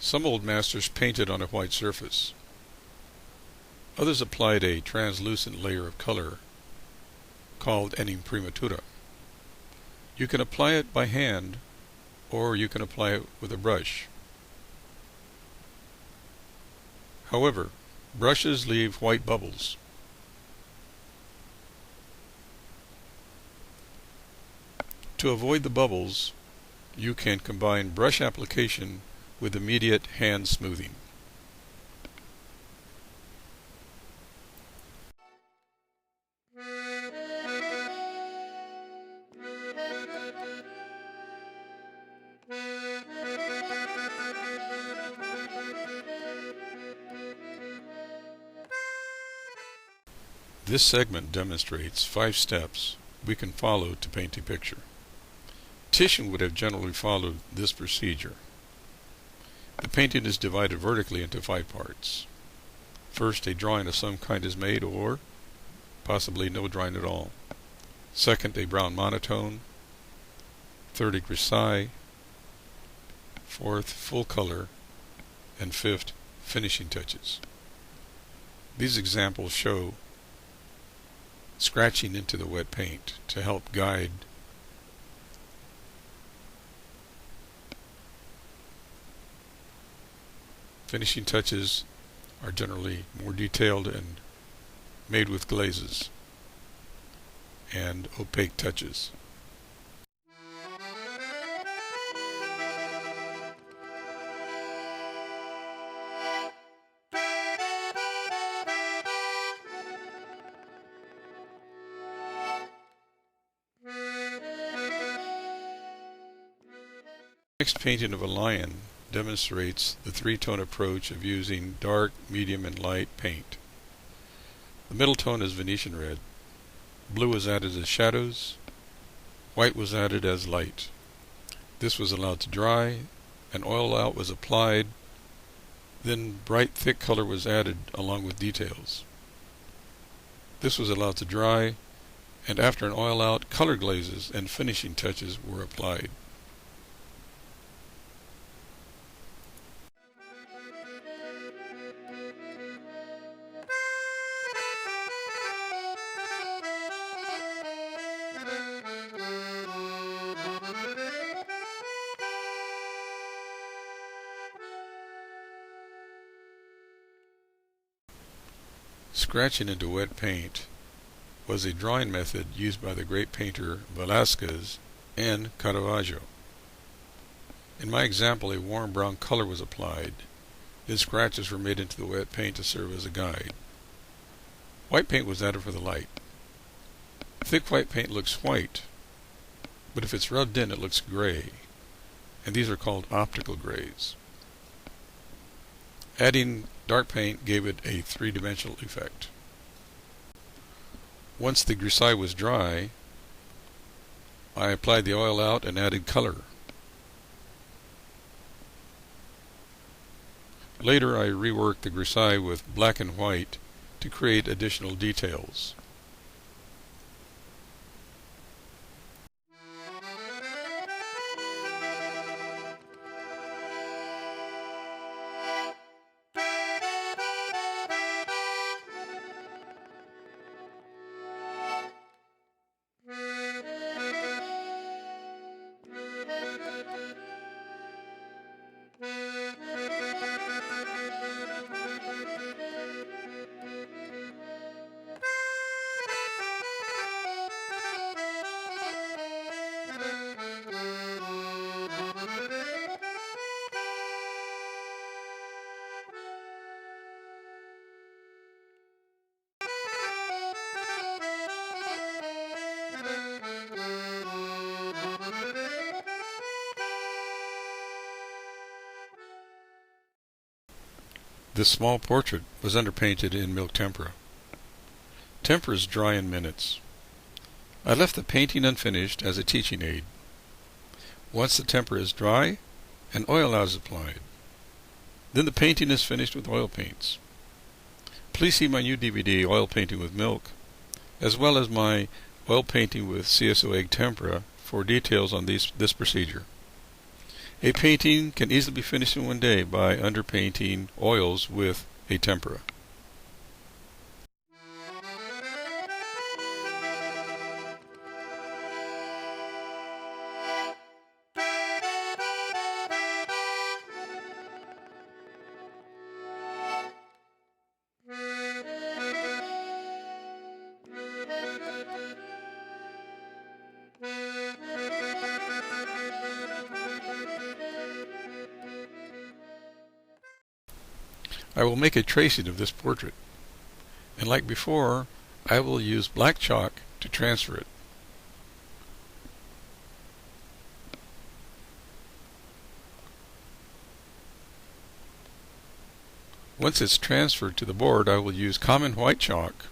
Some old masters painted on a white surface. Others applied a translucent layer of color called an imprimatura. You can apply it by hand, or you can apply it with a brush. However, brushes leave white bubbles. To avoid the bubbles, you can combine brush application with immediate hand smoothing. This segment demonstrates 5 steps we can follow to paint a picture. Titian would have generally followed this procedure. The painting is divided vertically into 5 parts. First, a drawing of some kind is made, or possibly no drawing at all. Second, a brown monotone. Third, a grisaille. Fourth, full color. And fifth, finishing touches. These examples show scratching into the wet paint to help guide finishing touches are generally more detailed and made with glazes and opaque touches. Next painting of a lion demonstrates the 3-tone approach of using dark, medium, and light paint. The middle tone is Venetian red. Blue was added as shadows. White was added as light. This was allowed to dry. An oil out was applied. Then bright, thick color was added along with details. This was allowed to dry, and after an oil out, color glazes and finishing touches were applied. Scratching into wet paint was a drawing method used by the great painter Velasquez and Caravaggio. In my example, a warm brown color was applied. Then scratches were made into the wet paint to serve as a guide. White paint was added for the light. Thick white paint looks white, but if it's rubbed in, it looks gray, and these are called optical grays. Adding dark paint gave it a 3-dimensional effect. Once the grisaille was dry, I applied the oil out and added color. Later I reworked the grisaille with black and white to create additional details. This small portrait was underpainted in milk tempera. Temperas dry in minutes. I left the painting unfinished as a teaching aid. Once the tempera is dry, an oil is applied. Then the painting is finished with oil paints. Please see my new DVD, Oil Painting with Milk, as well as my Oil Painting with CSO Egg Tempera for details on this procedure. A painting can easily be finished in one day by underpainting oils with a tempera. I will make a tracing of this portrait, and like before, I will use black chalk to transfer it. Once it's transferred to the board, I will use common white chalk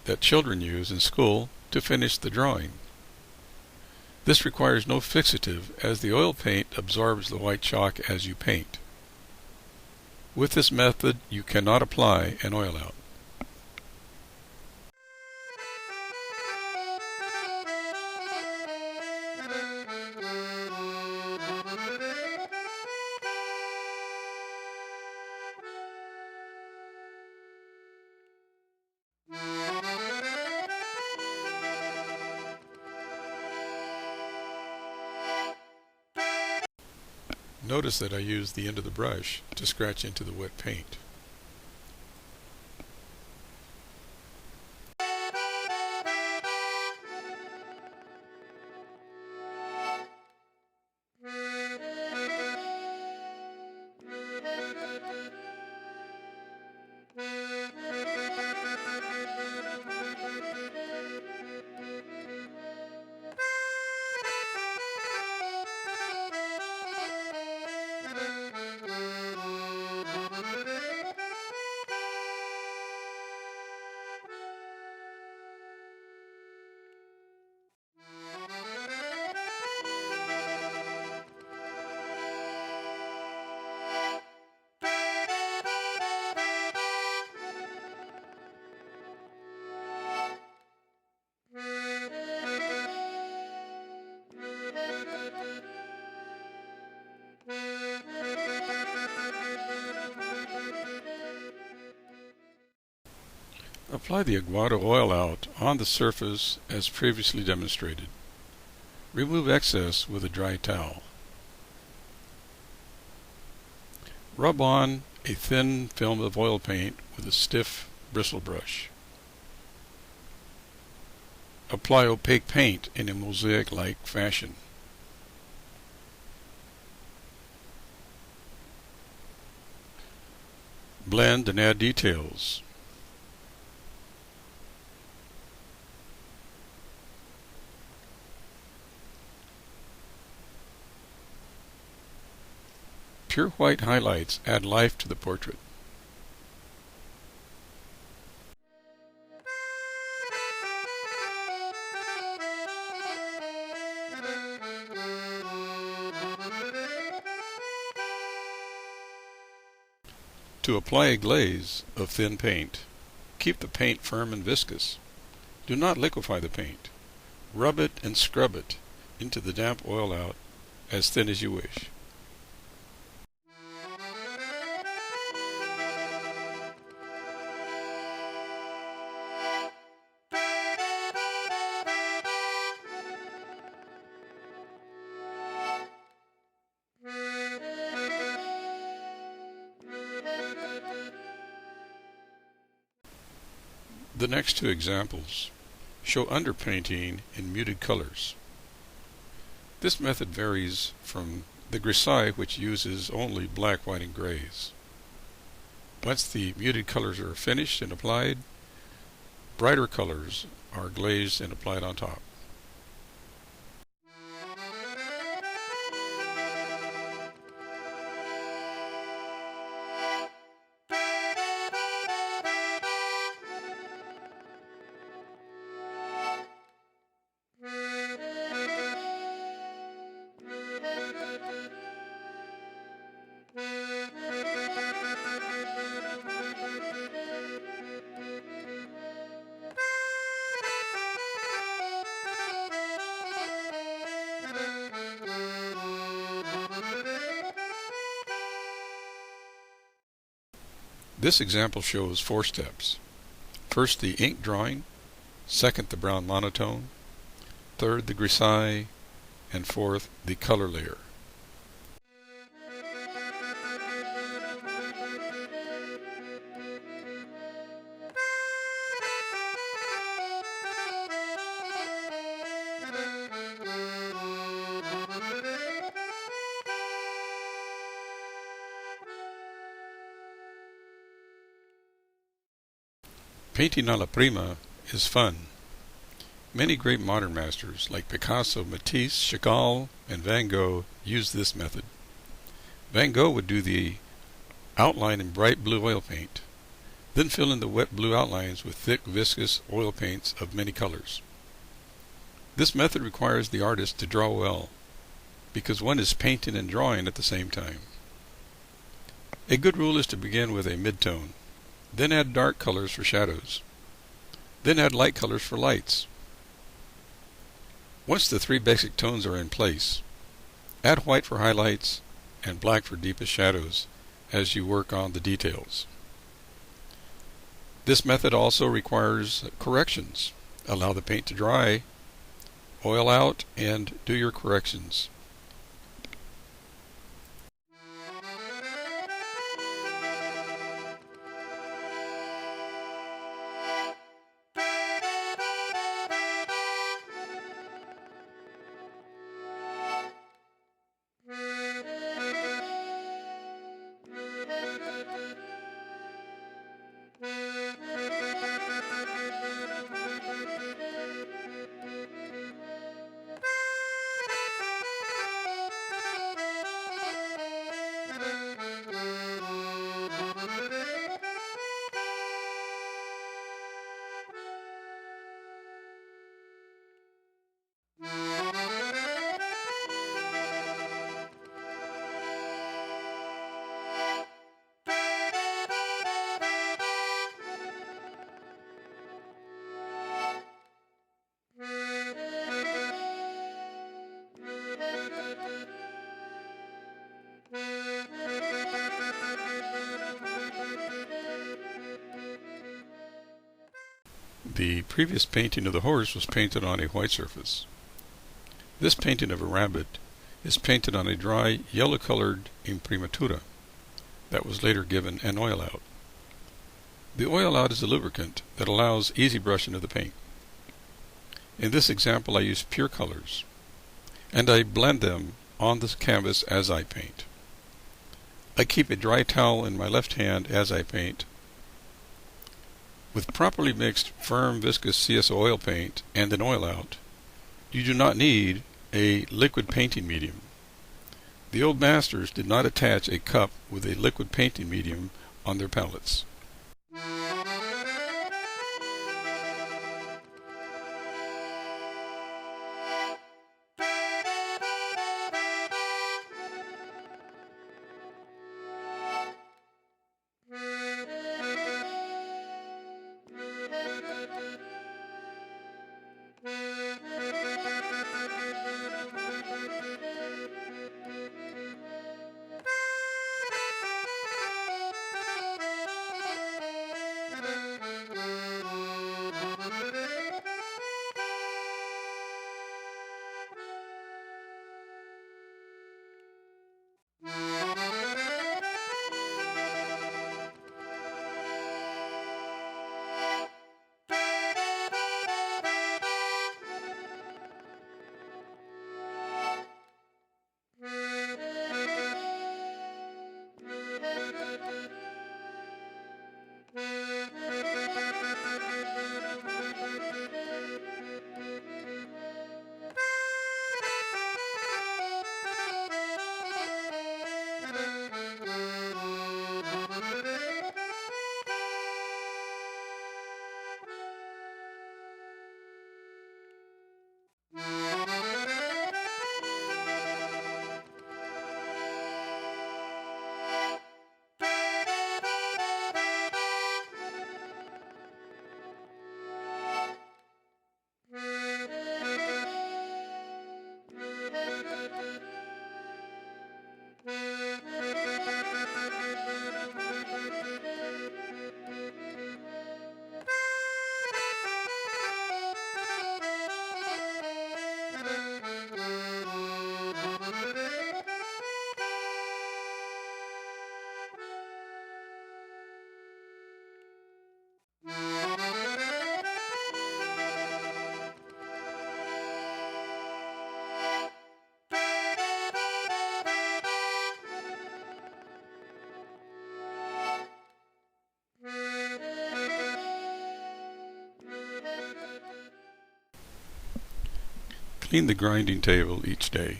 that children use in school to finish the drawing. This requires no fixative, as the oil paint absorbs the white chalk as you paint. With this method, you cannot apply an oil out. Notice that I use the end of the brush to scratch into the wet paint. Apply the aguado oil out on the surface as previously demonstrated. Remove excess with a dry towel. Rub on a thin film of oil paint with a stiff bristle brush. Apply opaque paint in a mosaic-like fashion. Blend and add details. Pure white highlights add life to the portrait. To apply a glaze of thin paint, keep the paint firm and viscous. Do not liquefy the paint. Rub it and scrub it into the damp oil out as thin as you wish. The next two examples show underpainting in muted colors. This method varies from the Grassa, which uses only black, white, and grays. Once the muted colors are finished and applied, brighter colors are glazed and applied on top. This example shows 4 steps. First, the ink drawing. Second, the brown monotone. Third, the grisaille. And fourth, the color layer. Painting alla prima is fun. Many great modern masters like Picasso, Matisse, Chagall, and Van Gogh used this method. Van Gogh would do the outline in bright blue oil paint, then fill in the wet blue outlines with thick viscous oil paints of many colors. This method requires the artist to draw well, because one is painting and drawing at the same time. A good rule is to begin with a mid-tone, then add dark colors for shadows, then add light colors for lights. Once the 3 basic tones are in place, add white for highlights and black for deepest shadows as you work on the details. This method also requires corrections. Allow the paint to dry, oil out, and do your corrections. The previous painting of the horse was painted on a white surface. This painting of a rabbit is painted on a dry, yellow-colored imprimatura that was later given an oil out. The oil out is a lubricant that allows easy brushing of the paint. In this example, I use pure colors, and I blend them on the canvas as I paint. I keep a dry towel in my left hand as I paint. With properly mixed firm viscous Cso oil paint and an oil out, you do not need a liquid painting medium. The old masters did not attach a cup with a liquid painting medium on their palettes. Clean the grinding table each day.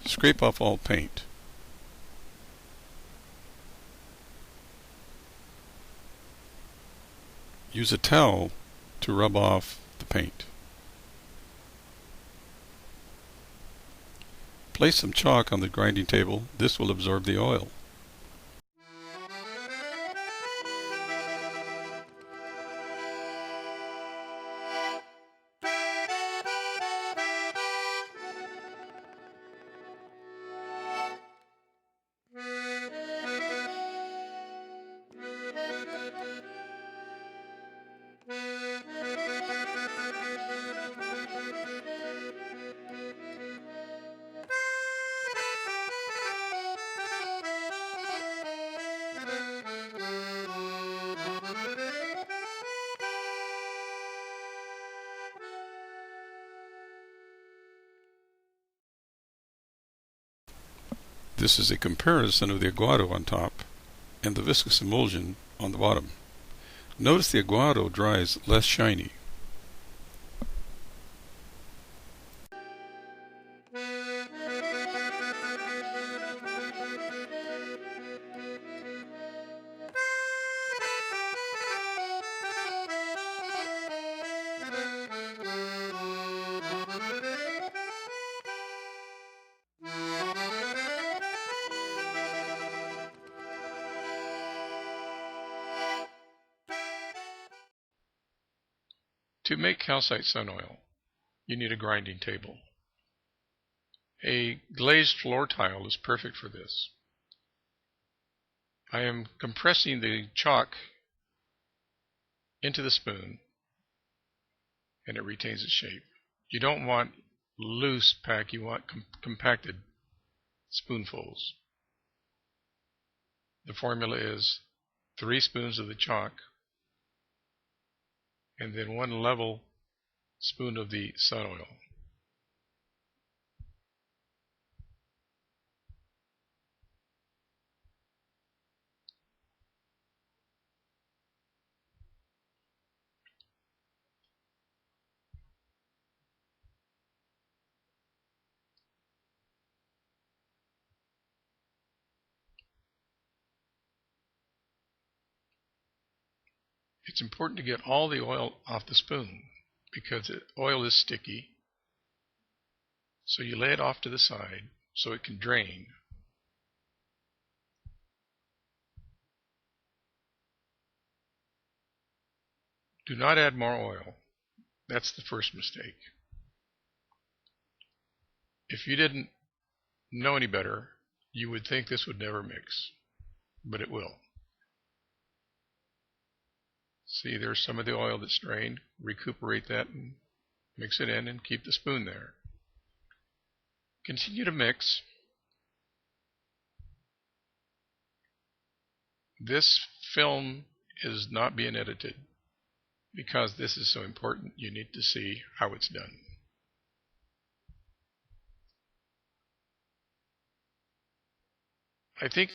Scrape off all paint. Use a towel to rub off the paint. Place some chalk on the grinding table. This will absorb the oil. This is a comparison of the aguado on top and the viscous emulsion on the bottom. Notice the aguado dries less shiny. To make calcite sun oil, you need a grinding table. A glazed floor tile is perfect for this. I am compressing the chalk into the spoon and it retains its shape. You don't want loose pack, you want compacted spoonfuls. The formula is 3 spoons of the chalk and then 1 level spoon of the sun oil. It's important to get all the oil off the spoon because oil is sticky. So you lay it off to the side so it can drain. Do not add more oil. That's the first mistake. If you didn't know any better, you would think this would never mix, but it will. See, there's some of the oil that's drained. Recuperate that and mix it in and keep the spoon there. Continue to mix. This film is not being edited because this is so important. You need to see how it's done. I think